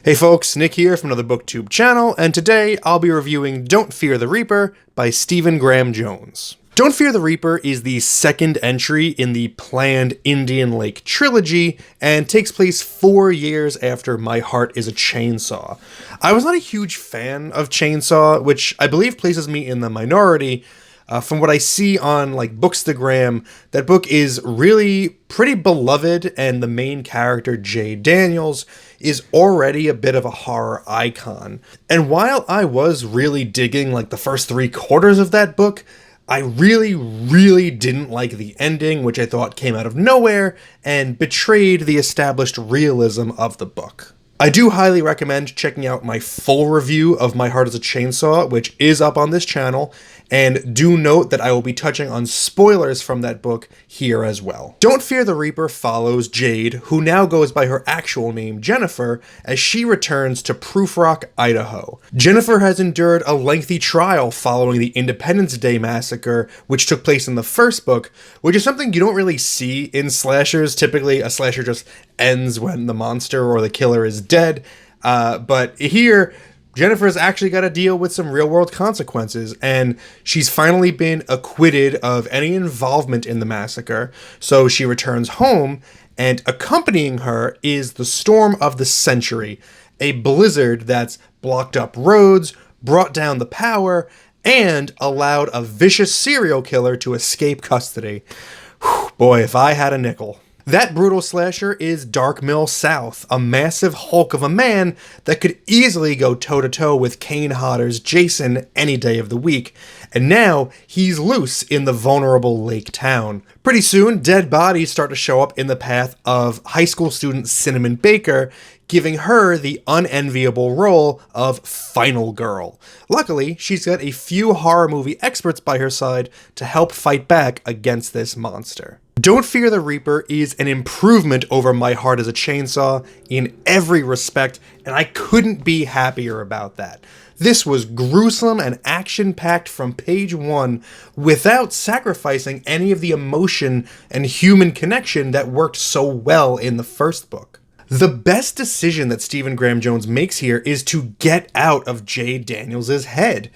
Hey folks, Nick here from AnotherBooktuber channel, and today I'll be reviewing Don't Fear the Reaper by Stephen Graham Jones. Don't Fear the Reaper is the second entry in the planned Indian Lake trilogy and takes place 4 years after My Heart is a Chainsaw. I was not a huge fan of Chainsaw, which I believe places me in the minority. From what I see on Bookstagram, that book is really pretty beloved, and the main character, Jay Daniels, is already a bit of a horror icon. And while I was really digging the first 3/4 of that book, I really didn't like the ending, which I thought came out of nowhere and betrayed the established realism of the book. I do highly recommend checking out my full review of My Heart is a Chainsaw, which is up on this channel, and do note that I will be touching on spoilers from that book here as well. Don't Fear the Reaper follows Jade, who now goes by her actual name, Jennifer, as she returns to Proof Rock, Idaho. Jennifer has endured a lengthy trial following the Independence Day massacre, which took place in the first book, which is something you don't really see in slashers. Typically, a slasher just ends when the monster or the killer is dead, but here, Jennifer's actually got to deal with some real-world consequences, and she's finally been acquitted of any involvement in the massacre, so she returns home, and accompanying her is the storm of the century, a blizzard that's blocked up roads, brought down the power, and allowed a vicious serial killer to escape custody. Whew, boy, if I had a nickel. That brutal slasher is Dark Mill South, a massive hulk of a man that could easily go toe-to-toe with Kane Hodder's Jason any day of the week, and now he's loose in the vulnerable lake town. Pretty soon, dead bodies start to show up in the path of high school student Cinnamon Baker, giving her the unenviable role of Final Girl. Luckily, she's got a few horror movie experts by her side to help fight back against this monster. Don't Fear the Reaper is an improvement over My Heart is a Chainsaw in every respect, and I couldn't be happier about that. This was gruesome and action-packed from page 1 without sacrificing any of the emotion and human connection that worked so well in the first book. The best decision that Stephen Graham Jones makes here is to get out of Jay Daniels' head.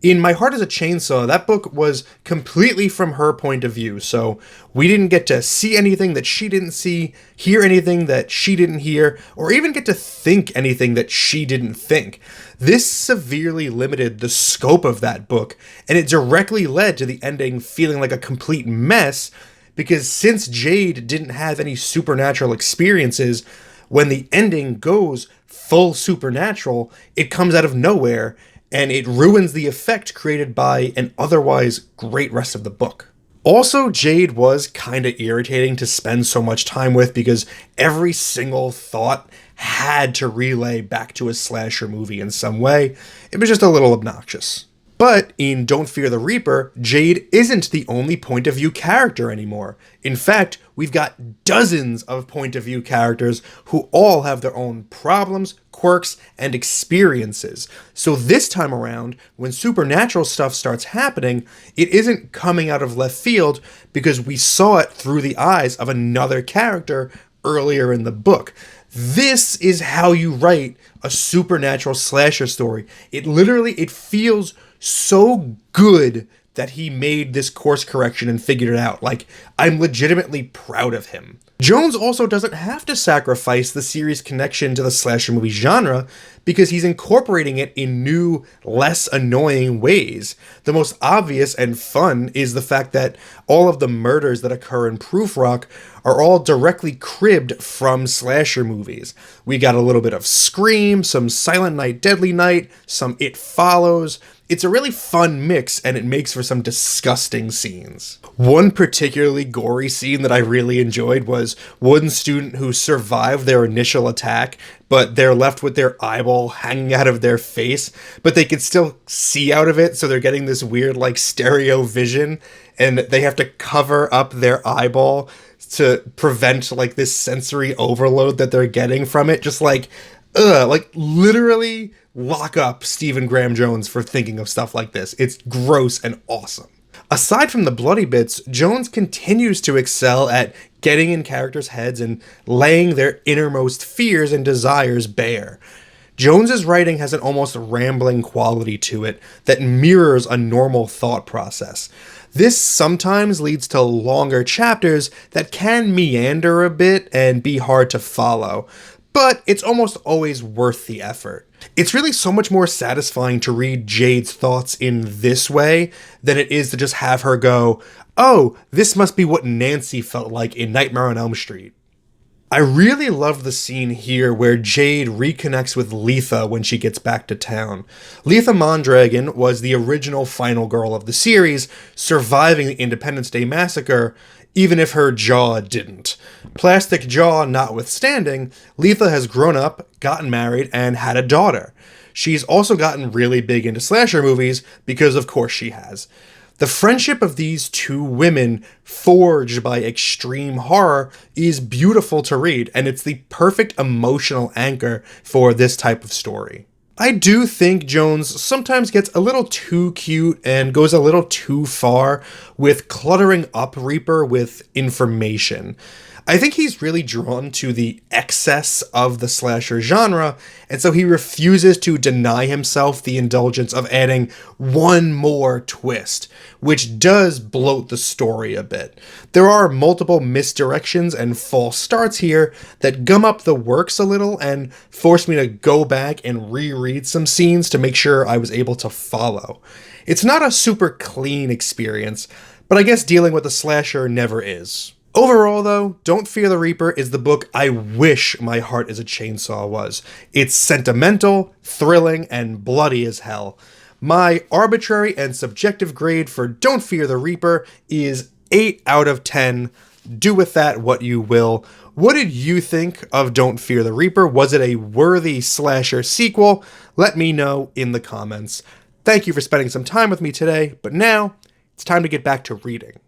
In My Heart is a Chainsaw, that book was completely from her point of view, so we didn't get to see anything that she didn't see, hear anything that she didn't hear, or even get to think anything that she didn't think. This severely limited the scope of that book, and it directly led to the ending feeling like a complete mess, because since Jade didn't have any supernatural experiences, when the ending goes full supernatural, it comes out of nowhere, and it ruins the effect created by an otherwise great rest of the book. Also, Jade was kinda irritating to spend so much time with because every single thought had to relay back to a slasher movie in some way. It was just a little obnoxious. But in Don't Fear the Reaper, Jade isn't the only point of view character anymore. In fact, we've got dozens of point of view characters who all have their own problems, quirks, and experiences. So this time around, when supernatural stuff starts happening, it isn't coming out of left field because we saw it through the eyes of another character earlier in the book. This is how you write a supernatural slasher story. It feels so good that he made this course correction and figured it out. I'm legitimately proud of him. Jones also doesn't have to sacrifice the series' connection to the slasher movie genre because he's incorporating it in new, less annoying ways. The most obvious and fun is the fact that all of the murders that occur in Proof Rock are all directly cribbed from slasher movies. We got a little bit of Scream, some Silent Night, Deadly Night, some It Follows. It's a really fun mix, and it makes for some disgusting scenes. One particularly gory scene that I really enjoyed was one student who survived their initial attack, but they're left with their eyeball hanging out of their face, but they can still see out of it, so they're getting this weird, stereo vision, and they have to cover up their eyeball to prevent, this sensory overload that they're getting from it. Just literally lock up Stephen Graham Jones for thinking of stuff like this. It's gross and awesome. Aside from the bloody bits, Jones continues to excel at getting in characters' heads and laying their innermost fears and desires bare. Jones's writing has an almost rambling quality to it that mirrors a normal thought process. This sometimes leads to longer chapters that can meander a bit and be hard to follow, but it's almost always worth the effort. It's really so much more satisfying to read Jade's thoughts in this way than it is to just have her go, "Oh, this must be what Nancy felt like in Nightmare on Elm Street." I really love the scene here where Jade reconnects with Letha when she gets back to town. Letha Mondragon was the original final girl of the series, surviving the Independence Day massacre, even if her jaw didn't. Plastic jaw notwithstanding, Letha has grown up, gotten married, and had a daughter. She's also gotten really big into slasher movies, because of course she has. The friendship of these two women, forged by extreme horror, is beautiful to read, and it's the perfect emotional anchor for this type of story. I do think Jones sometimes gets a little too cute and goes a little too far with cluttering up Reaper with information. I think he's really drawn to the excess of the slasher genre, and so he refuses to deny himself the indulgence of adding one more twist, which does bloat the story a bit. There are multiple misdirections and false starts here that gum up the works a little and force me to go back and reread some scenes to make sure I was able to follow. It's not a super clean experience, but I guess dealing with a slasher never is. Overall, though, Don't Fear the Reaper is the book I wish My Heart is a Chainsaw was. It's sentimental, thrilling, and bloody as hell. My arbitrary and subjective grade for Don't Fear the Reaper is 8 out of 10. Do with that what you will. What did you think of Don't Fear the Reaper? Was it a worthy slasher sequel? Let me know in the comments. Thank you for spending some time with me today, but now it's time to get back to reading.